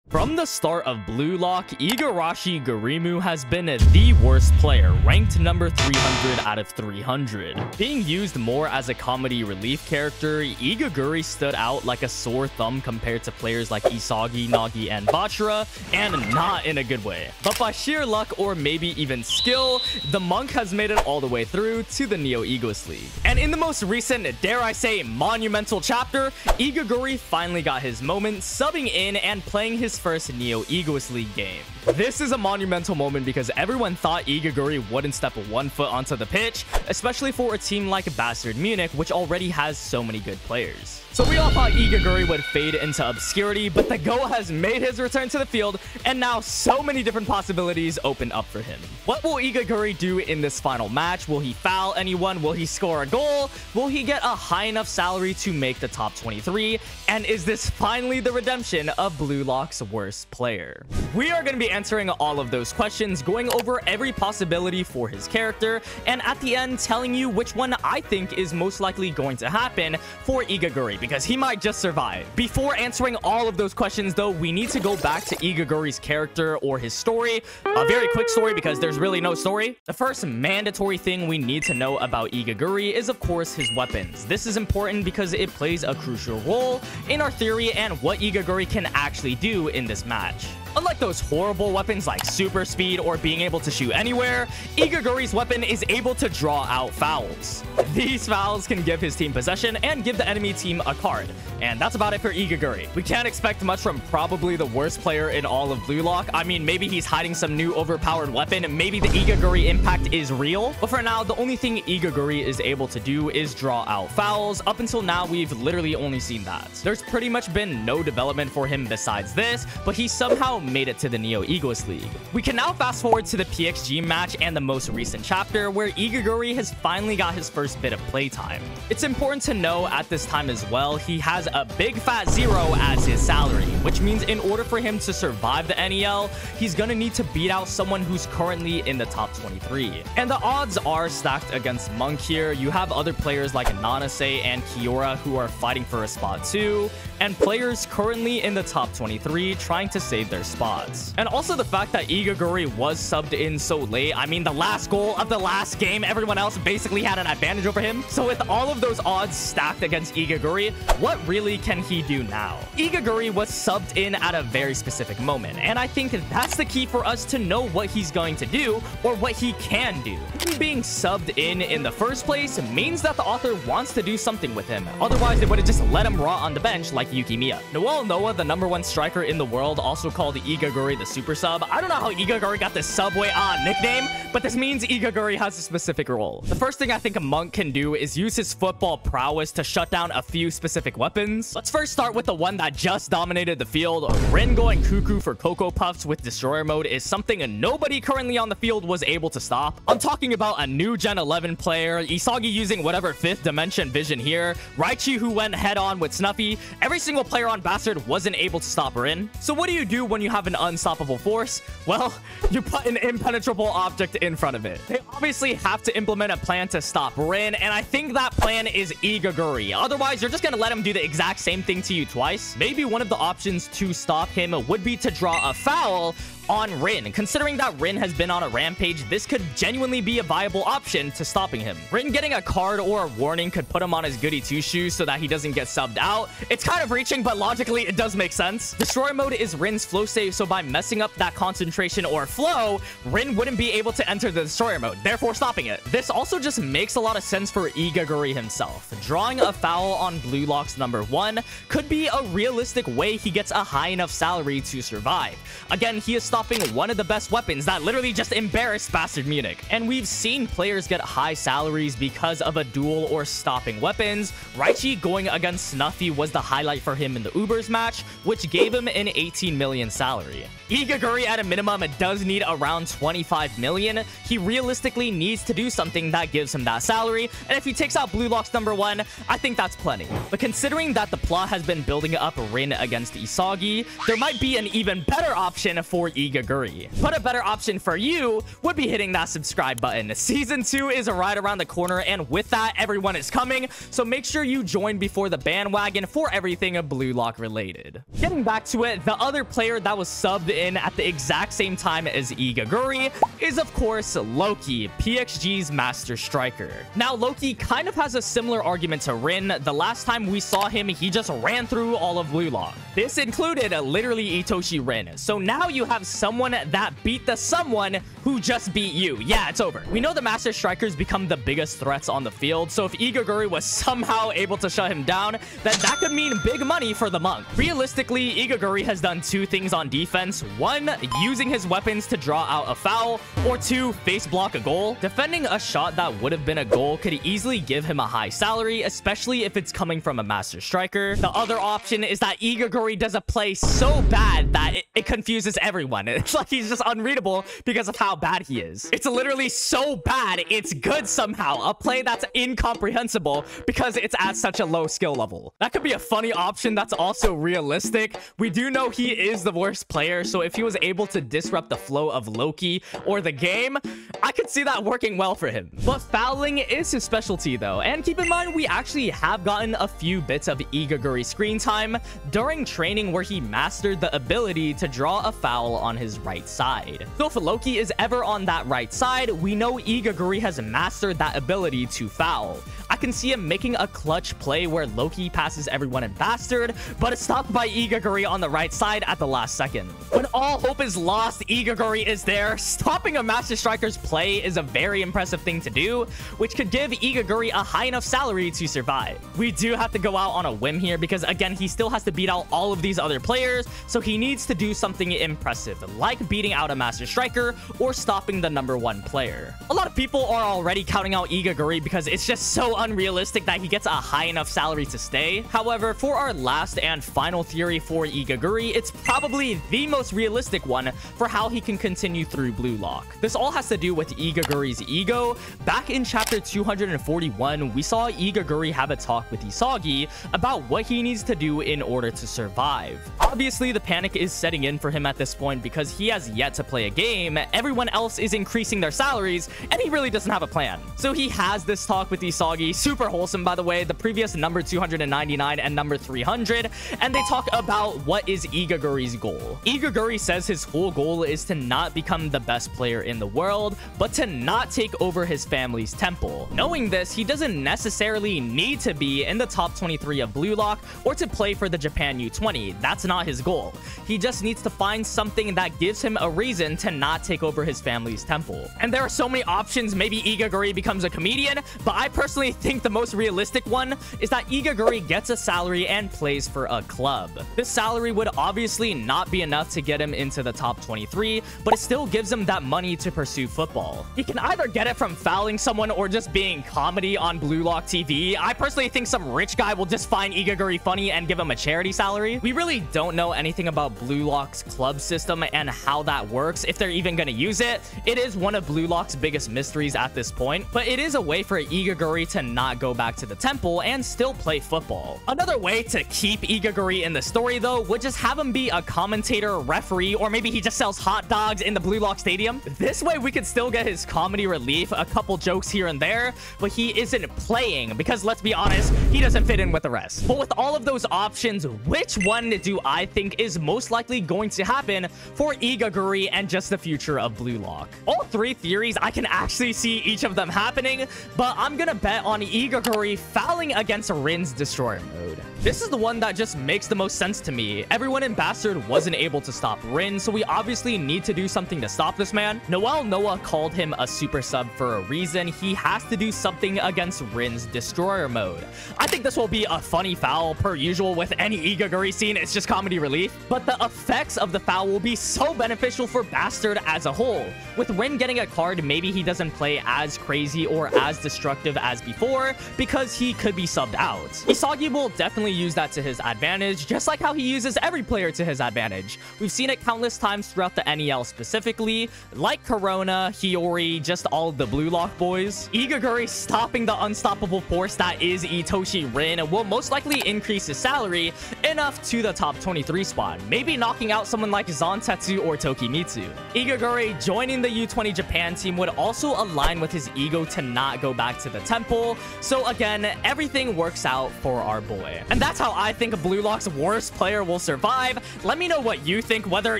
From the start of Blue Lock, Igarashi Gurimu has been the worst player, ranked number 300 out of 300. Being used more as a comedy relief character, Igaguri stood out like a sore thumb compared to players like Isagi, Nagi, and Bachira, and not in a good way. But by sheer luck or maybe even skill, the monk has made it all the way through to the Neo Egoist League. And in the most recent, dare I say, monumental chapter, Igaguri finally got his moment, subbing in and playing his first Neo Egoist League game. This is a monumental moment because everyone thought Igaguri wouldn't step one foot onto the pitch, especially for a team like Bastard Munich, which already has so many good players. So we all thought Igaguri would fade into obscurity, but the GO has made his return to the field, and now so many different possibilities open up for him. What will Igaguri do in this final match? Will he foul anyone? Will he score a goal? Will he get a high enough salary to make the top 23? And is this finally the redemption of Blue Lock's worst player? We are going to be answering all of those questions, going over every possibility for his character, and at the end telling you which one I think is most likely going to happen for Igaguri, because he might just survive. Before answering all of those questions though, we need to go back to Igaguri's character or his story. A very quick story because there's really no story. The first mandatory thing we need to know about Igaguri is of course his weapons. This is important because it plays a crucial role in our theory and what Igaguri can actually do in this match. Unlike those horrible weapons like super speed or being able to shoot anywhere, Igaguri's weapon is able to draw out fouls. These fouls can give his team possession and give the enemy team a card. And that's about it for Igaguri. We can't expect much from probably the worst player in all of Blue Lock. I mean, maybe he's hiding some new overpowered weapon. Maybe the Igaguri impact is real. But for now, the only thing Igaguri is able to do is draw out fouls. Up until now, we've literally only seen that. There's pretty much been no development for him besides this, but he somehow made it to the Neo Egoist League. We can now fast forward to the PXG match and the most recent chapter where Igaguri has finally got his first bit of playtime. It's important to know at this time as well, he has a big fat 0 as his salary, which means in order for him to survive the NEL, he's gonna need to beat out someone who's currently in the top 23. And the odds are stacked against Monk here. You have other players like Nanase and Kiora who are fighting for a spot too, and players currently in the top 23 trying to save their spots. And also the fact that Igaguri was subbed in so late. I mean, the last goal of the last game, everyone else basically had an advantage over him. So with all of those odds stacked against Igaguri, what really can he do now? Igaguri was subbed in at a very specific moment, and I think that's the key for us to know what he's going to do or what he can do. Him being subbed in the first place means that the author wants to do something with him. Otherwise, they would have just let him rot on the bench like Yukimiya. Noel Noah, the #1 striker in the world, also called Igaguri the super sub. I don't know how Igaguri got this Subway nickname, but this means Igaguri has a specific role. The first thing I think a monk can do is use his football prowess to shut down a few specific weapons. Let's first start with the one that just dominated the field. Rin going cuckoo for Cocoa Puffs with Destroyer mode is something nobody currently on the field was able to stop. I'm talking about a new Gen 11 player, Isagi using whatever 5th dimension vision here, Raichi who went head on with Snuffy. Every single player on Bastard wasn't able to stop Rin. So what do you do when you have an unstoppable force? Well, you put an impenetrable object in front of it. They obviously have to implement a plan to stop Rin, and I think that plan is Igaguri. Otherwise, you're just gonna let him do the exact same thing to you twice. Maybe one of the options to stop him would be to draw a foul on Rin. Considering that Rin has been on a rampage, this could genuinely be a viable option to stopping him. Rin getting a card or a warning could put him on his goody two-shoes so that he doesn't get subbed out. It's kind of reaching, but logically it does make sense. Destroyer mode is Rin's flow save, so by messing up that concentration or flow, Rin wouldn't be able to enter the destroyer mode, therefore stopping it. This also just makes a lot of sense for Igaguri himself. Drawing a foul on Blue Lock's #1 could be a realistic way he gets a high enough salary to survive. Again, he is stopping one of the best weapons that literally just embarrassed Bastard Munich. And we've seen players get high salaries because of a duel or stopping weapons. Raichi going against Snuffy was the highlight for him in the Ubers match, which gave him an 18 million salary. Igaguri at a minimum does need around 25 million. He realistically needs to do something that gives him that salary, and if he takes out Blue Lock's #1, I think that's plenty. But considering that the plot has been building up Rin against Isagi, there might be an even better option for Igaguri. But a better option for you would be hitting that subscribe button. Season 2 is right around the corner, and with that, everyone is coming, so make sure you join before the bandwagon for everything anything Blue Lock related. Getting back to it, the other player that was subbed in at the exact same time as Igaguri is, of course, Loki, PXG's Master Striker. Now, Loki kind of has a similar argument to Rin. The last time we saw him, he just ran through all of Blue Lock. This included literally Itoshi Rin. So now you have someone that beat the someone who just beat you. Yeah, it's over. We know the Master Strikers become the biggest threats on the field, so if Igaguri was somehow able to shut him down, then that could mean big money for the monk. Realistically, Igaguri has done two things on defense. One, using his weapons to draw out a foul, or two, face block a goal. Defending a shot that would have been a goal could easily give him a high salary, especially if it's coming from a Master Striker. The other option is that Igaguri does a play so bad that it confuses everyone. It's like he's just unreadable because of how bad he is. It's literally so bad, it's good somehow. A play that's incomprehensible because it's at such a low skill level. That could be a funny option that's also realistic. We do know he is the worst player, so if he was able to disrupt the flow of Loki or the game, I could see that working well for him. But fouling is his specialty though, and keep in mind we actually have gotten a few bits of Igaguri screen time during training where he mastered the ability to draw a foul on his right side. So if Loki is ever on that right side, we know Igaguri has mastered that ability to foul. I can see him making a clutch play where Loki passes everyone in bastard, but it's stopped by Igaguri on the right side at the last second. When all hope is lost, Igaguri is there. Stopping a Master Striker's play is a very impressive thing to do, which could give Igaguri a high enough salary to survive. We do have to go out on a whim here because, again, he still has to beat out all of these other players, so he needs to do something impressive, like beating out a Master Striker or stopping the #1 player. A lot of people are already counting out Igaguri because it's just so unrealistic that he gets a high enough salary to stay. However, for our last and final theory for Igaguri, it's probably the most realistic one for how he can continue through Blue Lock. This all has to do with Igaguri's ego. Back in chapter 241, we saw Igaguri have a talk with Isagi about what he needs to do in order to survive. Obviously, the panic is setting in for him at this point because he has yet to play a game. Everyone else is increasing their salaries, and he really doesn't have a plan. So he has this talk with Isagi, super wholesome by the way, the previous number 299 and number 300, and they talk about what is Igaguri's goal. Igaguri says his whole goal is to not become the best player in the world, but to not take over his family's temple. Knowing this, he doesn't necessarily need to be in the top 23 of Blue Lock or to play for the Japan U20. That's not his goal. He just needs to find something that gives him a reason to not take over his family's temple. And there are so many options. Maybe Igaguri becomes a comedian, but I personally think the most realistic one is that Igaguri gets a salary and plays for a club. This salary would obviously not be enough to get him into the top 23, but it still gives him that money to pursue football. He can either get it from fouling someone or just being comedy on Blue Lock TV. I personally think some rich guy will just find Igaguri funny and give him a charity salary. We really don't know anything about Blue Lock's club system and how that works, if they're even going to use it. It is one of Blue Lock's biggest mysteries at this point, but it is a way for Igaguri to not go back to the temple and still play football. Another way to keep Igaguri in the story though would just have him be a commentator, referee, or maybe he just sells hot dogs in the Blue Lock Stadium. This way we could still get his comedy relief, a couple jokes here and there, but he isn't playing because, let's be honest, he doesn't fit in with the rest. But with all of those options, which one do I think is most likely going to happen for Igaguri and just the future of Blue Lock? All three theories, I can actually see each of them happening, but I'm gonna bet on Igaguri fouling against Rin's Destroyer mode. This is the one that just makes the most sense to me. Everyone in Bastard wasn't able to stop Rin, so we obviously need to do something to stop this man. Noah called him a super sub for a reason. He has to do something against Rin's Destroyer mode. I think this will be a funny foul per usual with any Igaguri scene. It's just comedy relief, but the effects of the foul will be so beneficial for Bastard as a whole. With Rin getting a card, maybe he doesn't play as crazy or as destructive as before because he could be subbed out. Isagi will definitely use that to his advantage, just like how he uses every player to his advantage. We've seen it countless times throughout the NEL specifically, like Corona, Hiyori, just all of the Blue Lock boys. Igaguri stopping the unstoppable force that is Itoshi Rin will most likely increase his salary enough to the top 23 spot, maybe knocking out someone like Zantetsu or Tokimitsu. Igaguri joining the U20 Japan team would also align with his ego to not go back to the temple, so again, everything works out for our boy. And And that's how I think BLUELOCK's worst player will survive. Let me know what you think, whether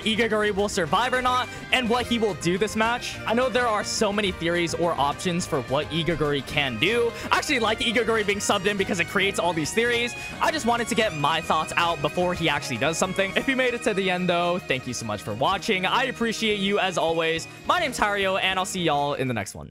Igaguri will survive or not, and what he will do this match. I know there are so many theories or options for what Igaguri can do. I actually like Igaguri being subbed in because it creates all these theories. I just wanted to get my thoughts out before he actually does something. If you made it to the end, though, thank you so much for watching. I appreciate you as always. My name's Hiryo, and I'll see y'all in the next one.